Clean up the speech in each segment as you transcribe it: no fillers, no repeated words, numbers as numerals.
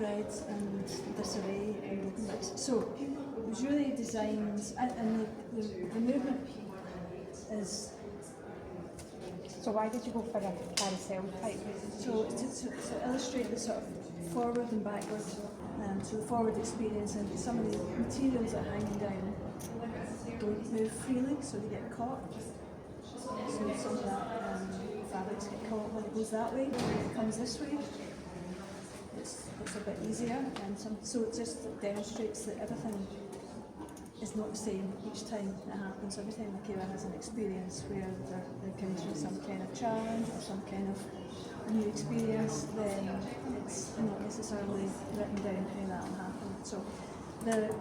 threads and disarray and broken bits. So it was really designed, and the movement is. So why did you go for a carousel type? So to illustrate the sort of forward and backward, so the forward experience, and some of the materials that are hanging down don't move freely, so they get caught. So some of that fabrics get caught when it goes that way. When it comes this way, it's a bit easier, and so it just demonstrates that everything is not the same each time it happens. Every time the carer has an experience where they're encountering some kind of challenge or some kind of new experience, then it's not necessarily written down how that will happen. So the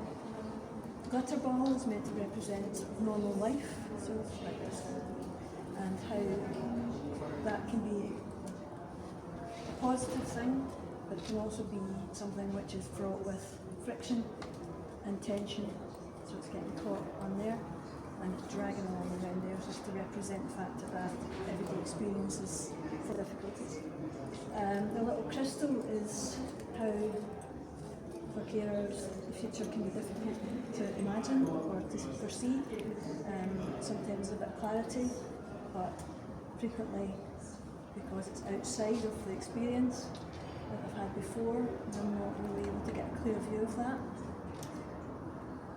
glitter ball is meant to represent normal life, so like this, and how that can be a positive thing, but it can also be something which is fraught with friction and tension. So it's getting caught on there and it's dragging along around there just to represent the fact that everyday experience is full of difficulties. The little crystal is how, for carers, the future can be difficult to imagine or to foresee. Sometimes a bit of clarity, but frequently, because it's outside of the experience that I've had before, I'm not really able to get a clear view of that.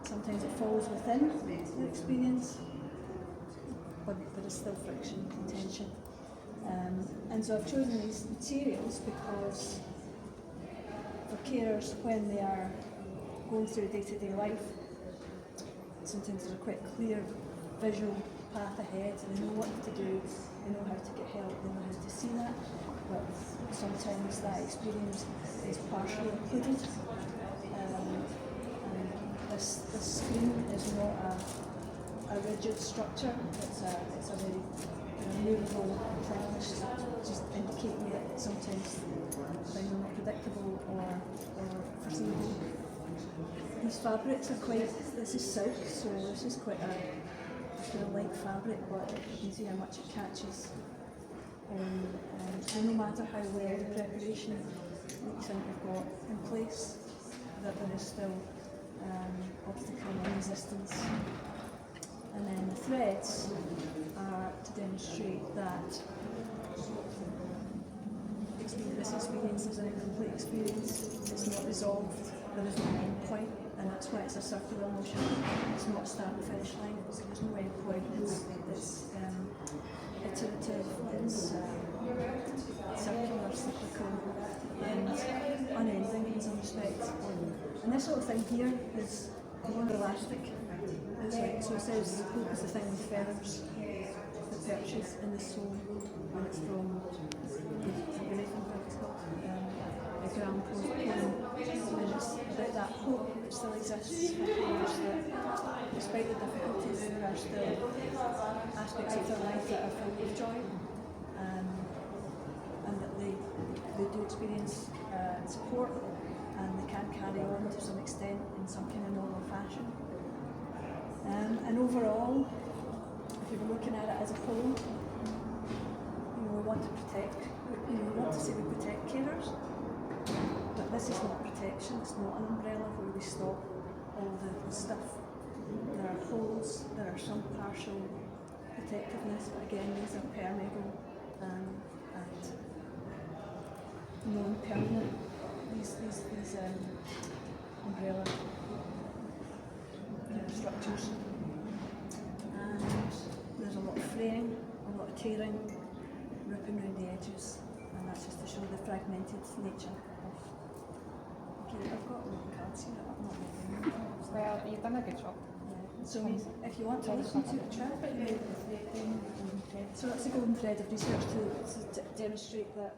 Sometimes it falls within the experience, but there is still friction and tension. And so I've chosen these materials because for carers, when they are going through day-to-day life, sometimes there's a quite clear visual path ahead, and they know what to do, they know how to get help, they know how to see that, but sometimes that experience is partially included. This screen is not a rigid structure, it's a very movable thing, which just indicating that sometimes things are not predictable or foreseeable. These fabrics are quite, this is silk, so this is quite a kind of light fabric, but you can see how much it catches. And no matter how well the preparation that you think you've got in place, that there is still obstacle and resistance. And then the threads are to demonstrate that this experience is an incomplete experience. It's not resolved, there is no end point, and that's why it's a circular motion. It's not a start and finish line, there's no end point. It's iterative, it's circular, cyclical, and unending in some respects. And this little thing here is elastic. It's like, so it says hope is the thing with feathers that perches in the sole, and it's from the Graham poem, and it's about that hope which still exists for carers, that despite the difficulties there are still aspects of their life that are filled with joy, and that they do experience support, and they can carry on to some extent in some kind of normal fashion. And overall, if you're looking at it as a whole, we want to protect, we want to say we protect carers, but this is not protection, it's not an umbrella where we stop all the stuff. There are holes, there are some partial protectiveness, but again, these are permeable and non-permanent. These umbrella structures, and there's a lot of fraying, a lot of tearing, ripping around the edges, and that's just to show the fragmented nature of. Okay, I've got a lot of cards here. I've not made them. Well, you've done a good job. Yeah. So if you want to listen to it, try it. So that's the golden thread of research to demonstrate that